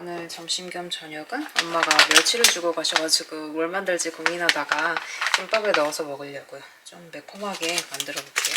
오늘 점심 겸 저녁은 엄마가 멸치를 주고 가셔가지고 뭘 만들지 고민하다가 김밥에 넣어서 먹으려고요. 좀 매콤하게 만들어 볼게요.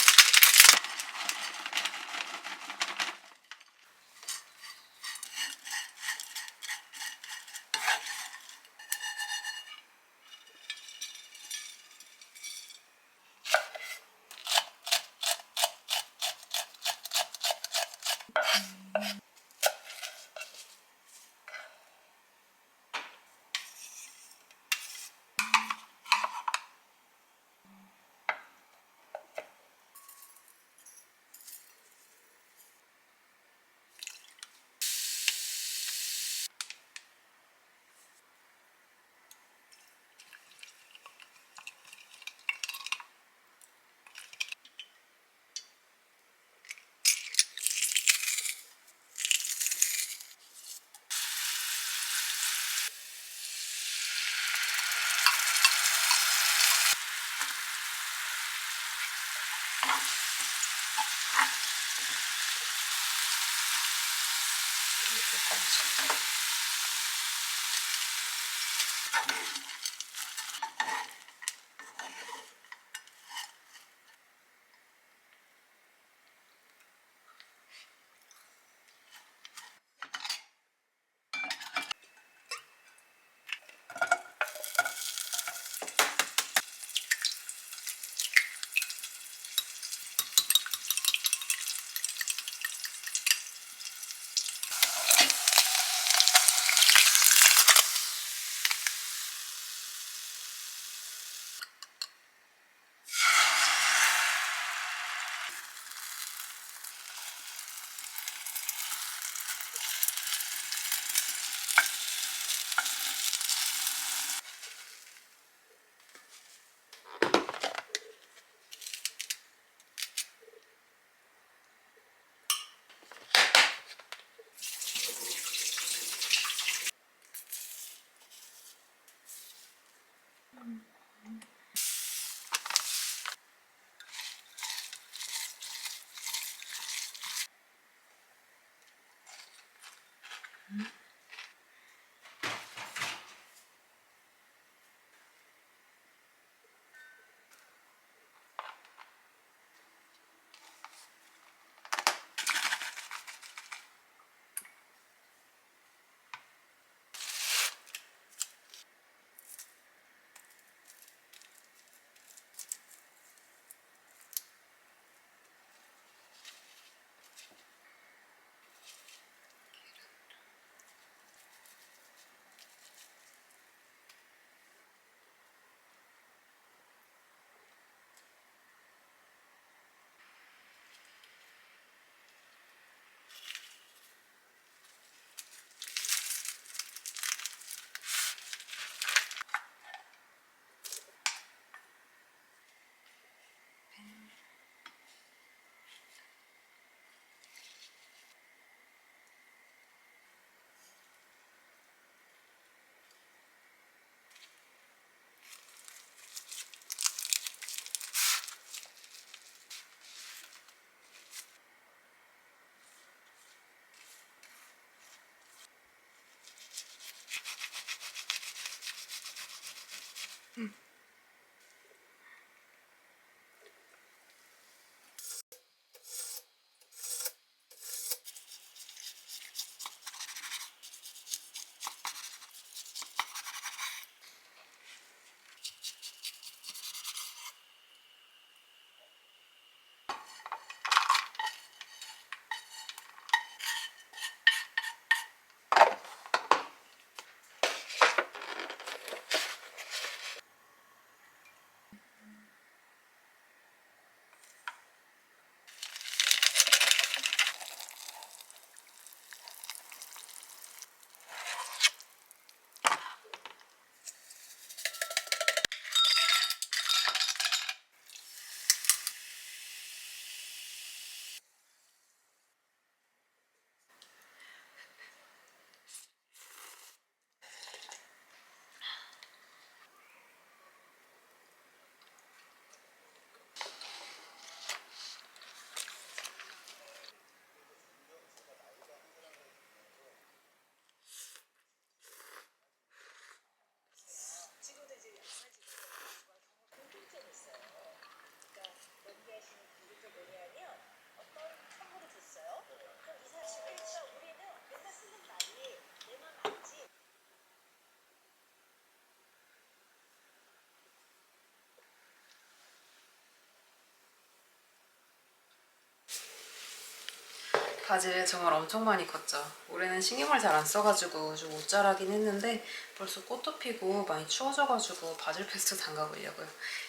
바질 정말 엄청 많이 컸죠. 올해는 신경을 잘 안 써가지고 좀 못 자라긴 했는데 벌써 꽃도 피고 많이 추워져가지고 바질 페스토 담가보려고요.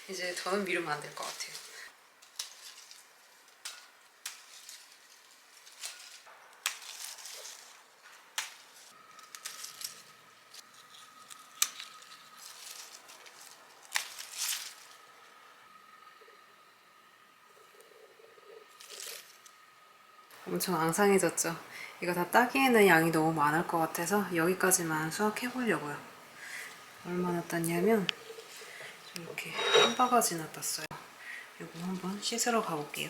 이제 더는 미루면 안 될 것 같아요. 엄청 앙상해졌죠. 이거 다 따기에는 양이 너무 많을 것 같아서 여기까지만 수확해 보려고요. 얼마나 땄냐면 이렇게 한 바가지나 땄어요. 이거 한번 씻으러 가볼게요.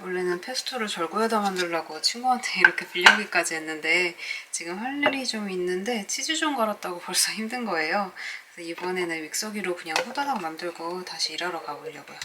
원래는 페스토를 절구에다 만들려고 친구한테 이렇게 빌려오기까지 했는데 지금 할 일이 좀 있는데 치즈 좀 갈았다고 벌써 힘든 거예요. 그래서 이번에는 믹서기로 그냥 후다닥 만들고 다시 일하러 가보려고요.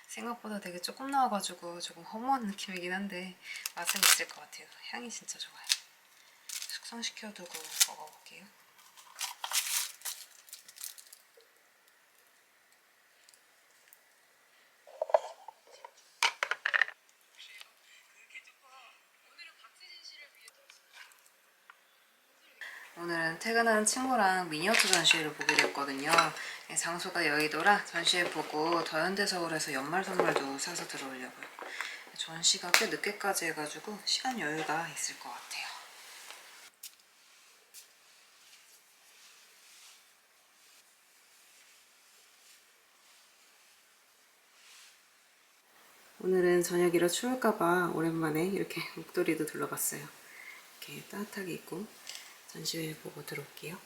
생각보다 되게 조금 나와가지고 조금 허무한 느낌이긴 한데 맛은 있을 것 같아요. 향이 진짜 좋아요. 숙성시켜두고 먹어볼게요. 오늘은 퇴근하는 친구랑 미니어처 전시회를 보기로 했거든요. 장소가 여의도라 전시회 보고 더현대서울에서 연말 선물도 사서 들어오려고요. 전시가 꽤 늦게까지 해가지고 시간 여유가 있을 것 같아요. 오늘은 저녁이라 추울까봐 오랜만에 이렇게 목도리도 둘러봤어요. 이렇게 따뜻하게 입고 전시회 보고 들어올게요.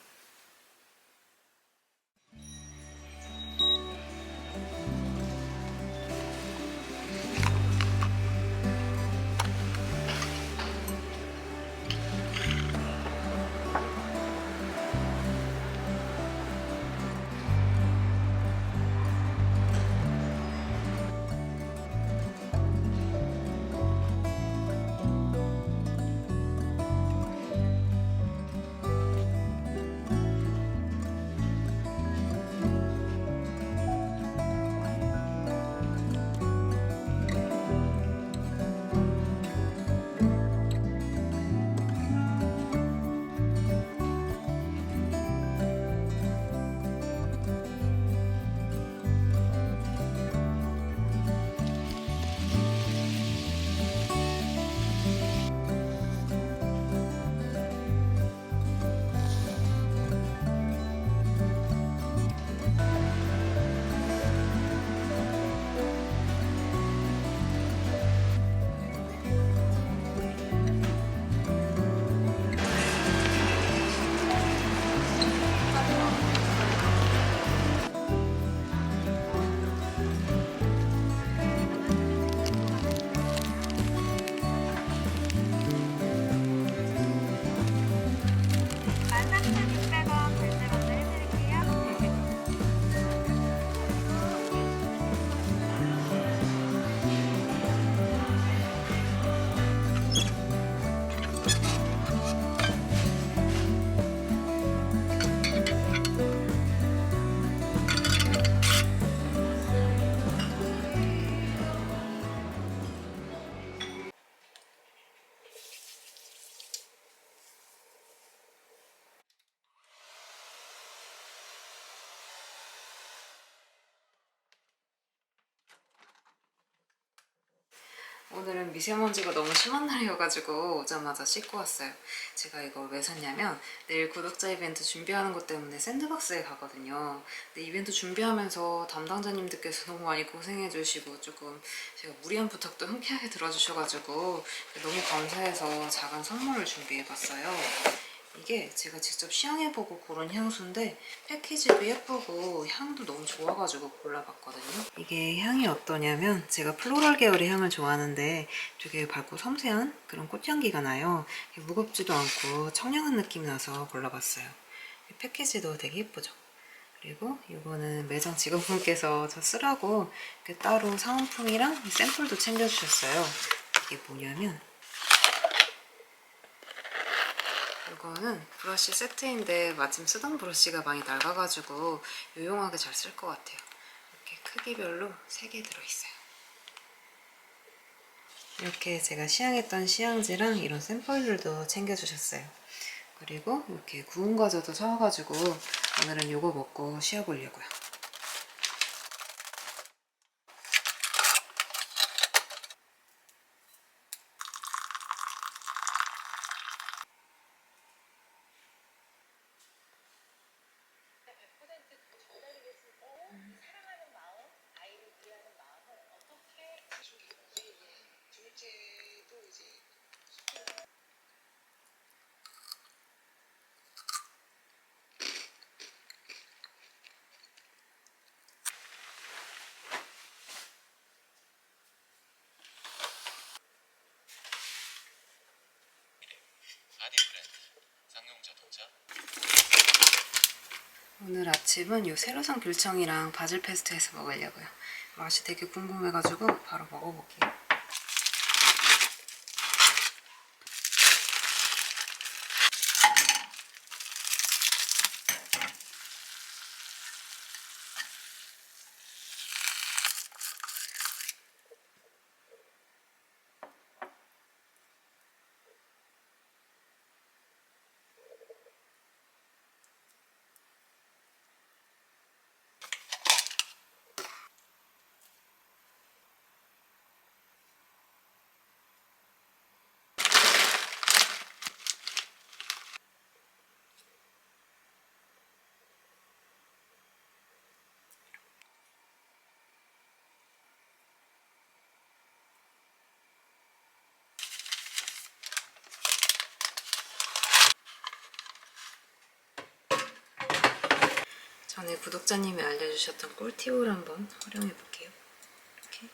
오늘은 미세먼지가 너무 심한 날이어가지고 오자마자 씻고 왔어요. 제가 이걸 왜 샀냐면 내일 구독자 이벤트 준비하는 것 때문에 샌드박스에 가거든요. 근데 이벤트 준비하면서 담당자님들께서 너무 많이 고생해주시고 조금 제가 무리한 부탁도 흔쾌하게 들어주셔가지고 너무 감사해서 작은 선물을 준비해봤어요. 이게 제가 직접 시향해보고 고른 향수인데 패키지도 예쁘고 향도 너무 좋아가지고 골라봤거든요. 이게 향이 어떠냐면 제가 플로럴 계열의 향을 좋아하는데 되게 밝고 섬세한 그런 꽃향기가 나요. 무겁지도 않고 청량한 느낌이 나서 골라봤어요. 패키지도 되게 예쁘죠? 그리고 이거는 매장 직원분께서 저 쓰라고 따로 사은품이랑 샘플도 챙겨주셨어요. 이게 뭐냐면 이거는 브러쉬 세트인데 마침 쓰던 브러쉬가 많이 낡아가지고 유용하게 잘 쓸 것 같아요. 이렇게 크기별로 3개 들어있어요. 이렇게 제가 시향했던 시향지랑 이런 샘플들도 챙겨주셨어요. 그리고 이렇게 구운 과자도 사와가지고 오늘은 이거 먹고 쉬어보려고요. 아디 브랜드 상용자동차. 오늘 아침은 요 세로선 귤청이랑 바질 페스토에서 먹으려고요. 맛이 되게 궁금해가지고 바로 먹어볼게요. 전에 구독자님이 알려주셨던 꿀팁을 한번 활용해볼게요. 이렇게.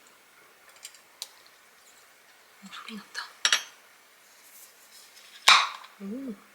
소리 났다. 오.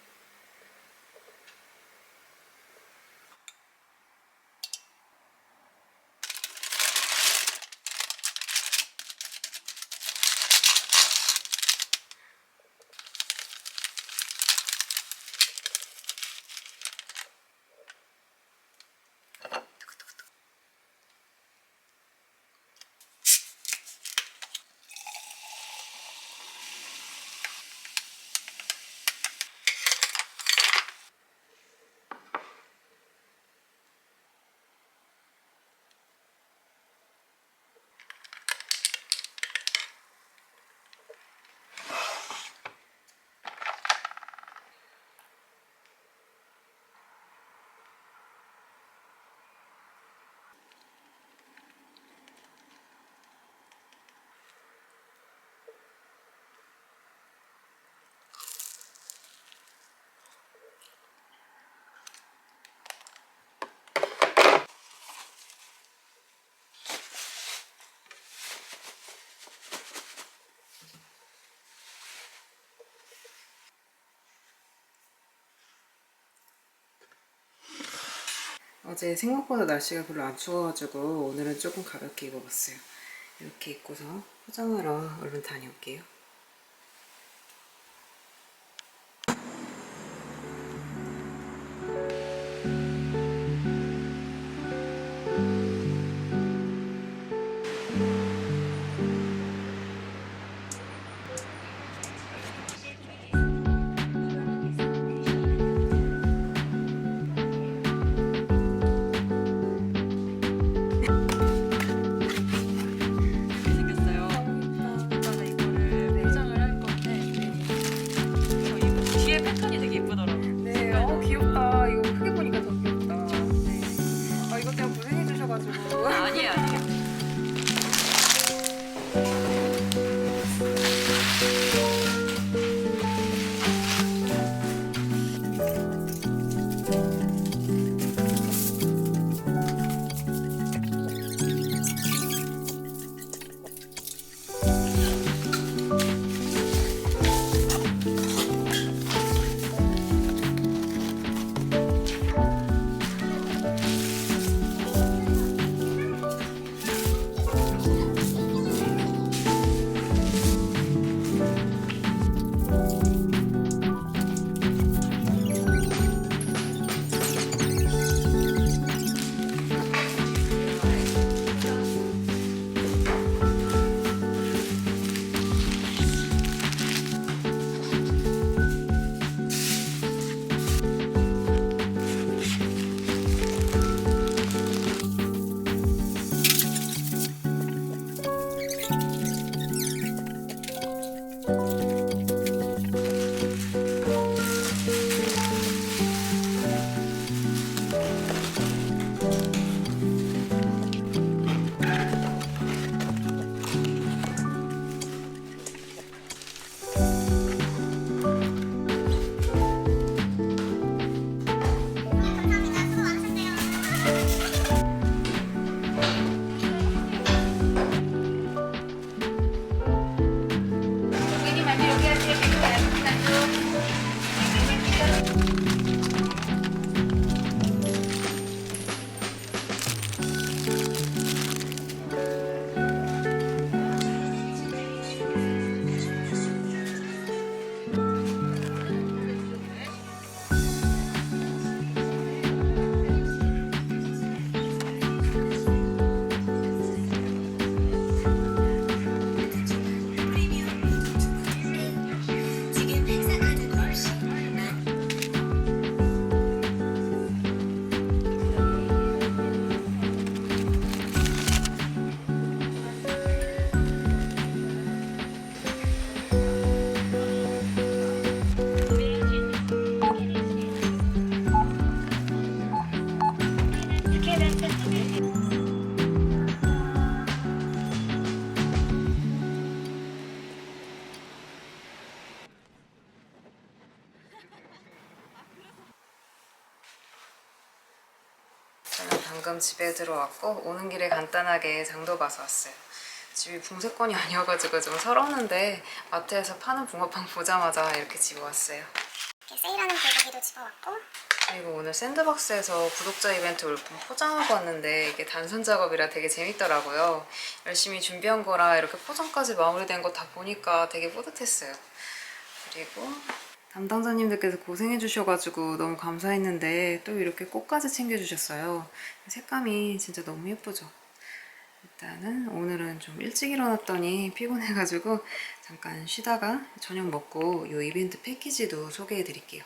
어제 생각보다 날씨가 별로 안 추워가지고 오늘은 조금 가볍게 입어봤어요. 이렇게 입고서 포장하러 얼른 다녀올게요. 방금 집에 들어왔고 오는 길에 간단하게 장도 봐서 왔어요. 집이 붕세권이 아니어가지고 좀 서러웠는데 마트에서 파는 붕어빵 보자마자 이렇게 집어왔어요. 이렇게 세일하는 불고기도 집어왔고, 그리고 오늘 샌드박스에서 구독자 이벤트 물품 포장하고 왔는데 이게 단순 작업이라 되게 재밌더라고요. 열심히 준비한 거라 이렇게 포장까지 마무리된 거 다 보니까 되게 뿌듯했어요. 그리고 담당자님들께서 고생해 주셔가지고 너무 감사했는데 또 이렇게 꽃까지 챙겨주셨어요. 색감이 진짜 너무 예쁘죠? 일단은 오늘은 좀 일찍 일어났더니 피곤해가지고 잠깐 쉬다가 저녁 먹고 이 이벤트 패키지도 소개해 드릴게요.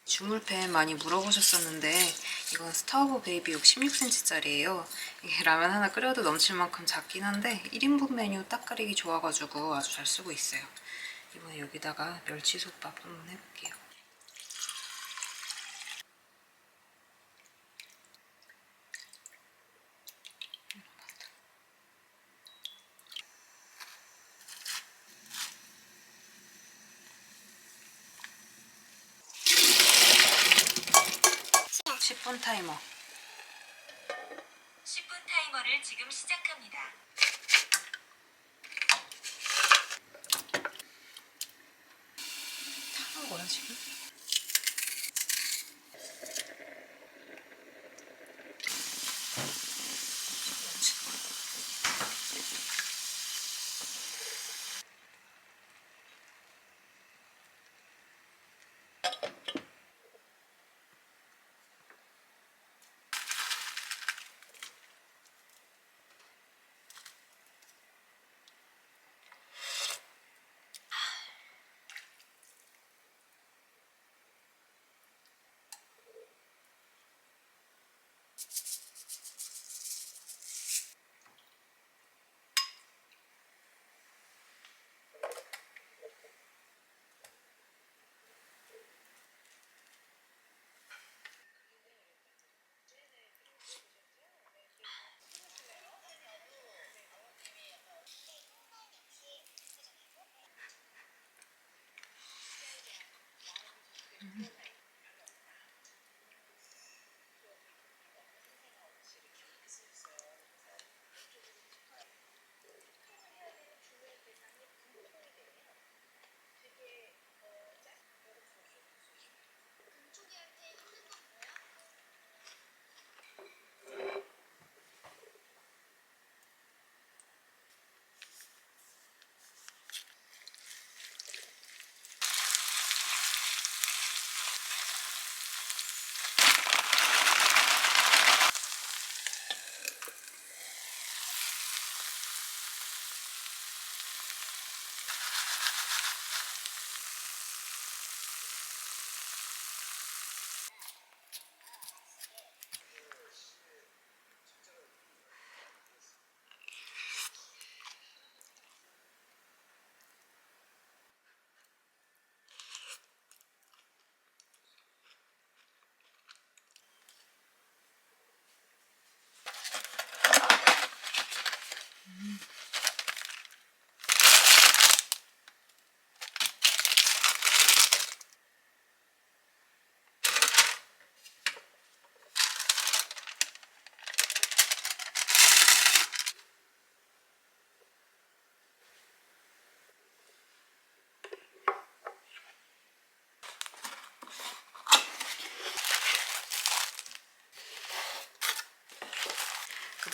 주물팬 많이 물어보셨었는데 이건 스타오브 베이비옥 16cm짜리예요. 이게 라면 하나 끓여도 넘칠 만큼 작긴 한데 1인분 메뉴 딱 끓이기 좋아가지고 아주 잘 쓰고 있어요. 이번에 여기다가 멸치솥밥 한번 해볼게요. 시간 10분 타이머. 10분 타이머를 지금 시작합니다. 타는 거야 지금?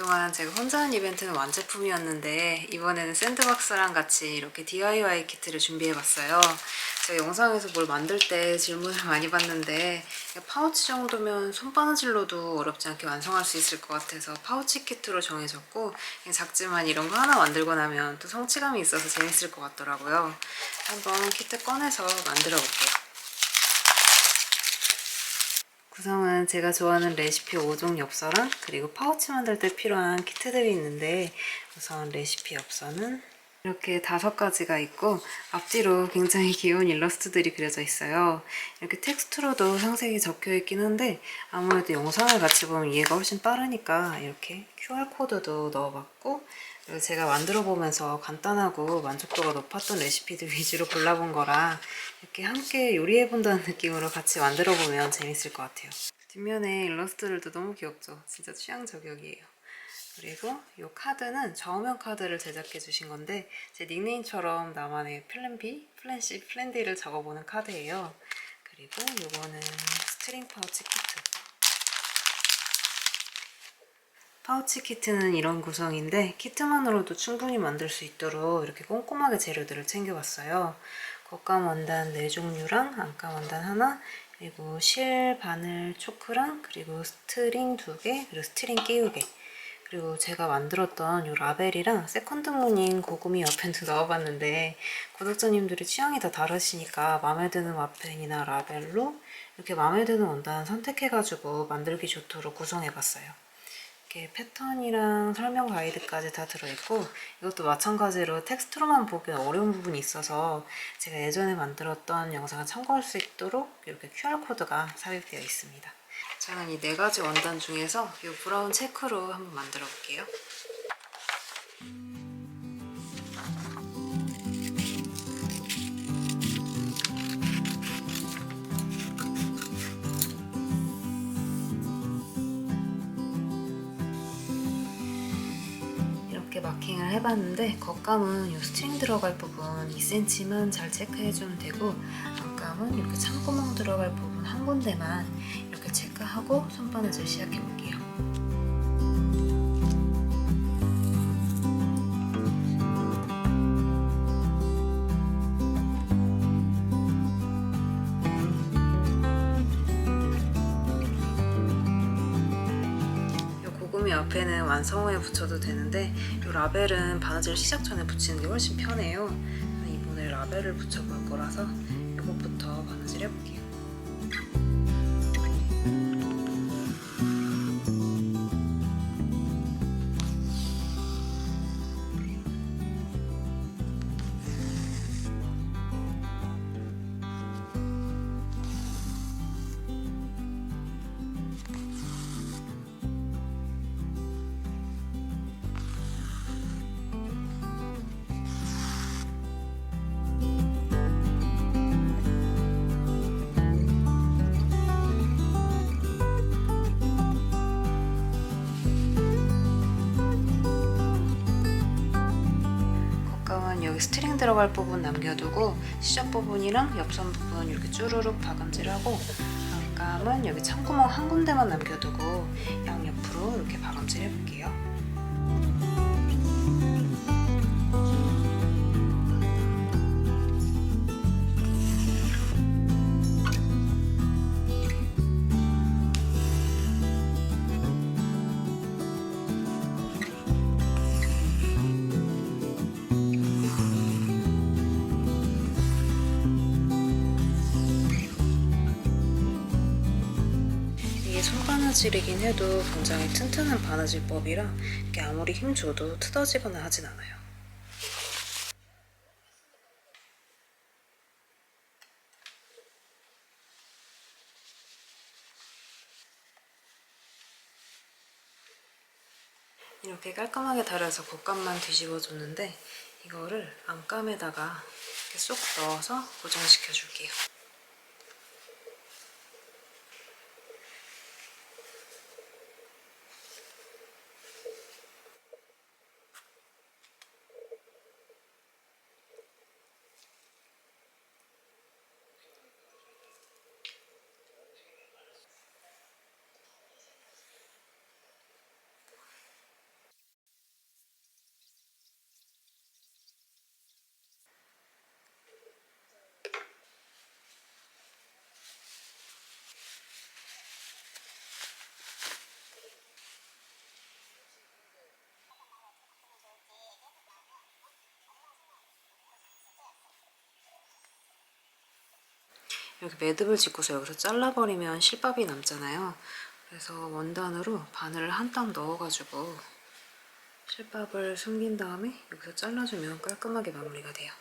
그동안 제가 혼자 한 이벤트는 완제품이었는데 이번에는 샌드박스랑 같이 이렇게 DIY 키트를 준비해봤어요. 제가 영상에서 뭘 만들 때 질문을 많이 받는데 파우치 정도면 손바느질로도 어렵지 않게 완성할 수 있을 것 같아서 파우치 키트로 정해졌고, 그냥 작지만 이런 거 하나 만들고 나면 또 성취감이 있어서 재밌을 것 같더라고요. 한번 키트 꺼내서 만들어 볼게요. 구성은 제가 좋아하는 레시피 5종 엽서랑 그리고 파우치 만들 때 필요한 키트들이 있는데, 우선 레시피 엽서는 이렇게 5가지가 있고 앞뒤로 굉장히 귀여운 일러스트들이 그려져 있어요. 이렇게 텍스트로도 상세히 적혀 있긴 한데 아무래도 영상을 같이 보면 이해가 훨씬 빠르니까 이렇게 QR코드도 넣어봤고, 그리고 제가 만들어 보면서 간단하고 만족도가 높았던 레시피들 위주로 골라본 거라 이렇게 함께 요리해 본다는 느낌으로 같이 만들어 보면 재밌을 것 같아요. 뒷면에 일러스트들도 너무 귀엽죠? 진짜 취향 저격이에요. 그리고 이 카드는 저음형 카드를 제작해 주신 건데 제 닉네임처럼 나만의 플랜 B, 플랜 C, 플랜 D를 적어보는 카드예요. 그리고 이거는 스트링 파우치 키트. 파우치 키트는 이런 구성인데 키트만으로도 충분히 만들 수 있도록 이렇게 꼼꼼하게 재료들을 챙겨봤어요. 겉감 원단 4종류랑 안감 원단 하나, 그리고 실, 바늘, 초크랑 그리고 스트링 2개, 그리고 스트링 끼우개, 그리고 제가 만들었던 이 라벨이랑 세컨드 무늬인 고구미 와펜도 넣어봤는데 구독자님들이 취향이 다 다르시니까 마음에 드는 와펜이나 라벨로 이렇게 마음에 드는 원단 선택해가지고 만들기 좋도록 구성해봤어요. 이렇게 패턴이랑 설명 가이드까지 다 들어있고, 이것도 마찬가지로 텍스트로만 보기 어려운 부분이 있어서 제가 예전에 만들었던 영상을 참고할 수 있도록 이렇게 QR코드가 삽입되어 있습니다. 저는 이 4가지 원단 중에서 이 브라운 체크로 한번 만들어 볼게요. 이렇게 마킹을 해봤는데 겉감은 이 스트링 들어갈 부분 2cm만 잘 체크해주면 되고, 안감은 이렇게 창구멍 들어갈 부분 한 군데만 이렇게 체크하고 손바느질 시작해볼게요. 고구미 옆에는 완성 후에 붙여도 되는데 이 라벨은 바느질 시작 전에 붙이는 게 훨씬 편해요. 이번에 라벨을 붙여볼 거라서 이것부터 바느질 해볼게요. 여기 스트링 들어갈 부분 남겨두고 시접 부분이랑 옆선 부분 이렇게 쭈루룩 박음질하고, 안감은 여기 창구멍 한 군데만 남겨두고 양옆으로 이렇게 박음질 해볼게요. 손바느질이긴 해도 굉장히 튼튼한 바느질법이라 이게 아무리 힘줘도 뜯어지거나 하진 않아요. 이렇게 깔끔하게 다려서 겉감만 뒤집어줬는데 이거를 안감에다가 이렇게 쏙 넣어서 고정시켜 줄게요. 이렇게 매듭을 짓고서 여기서 잘라버리면 실밥이 남잖아요. 그래서 원단으로 바늘을 한 땀 넣어가지고 실밥을 숨긴 다음에 여기서 잘라주면 깔끔하게 마무리가 돼요.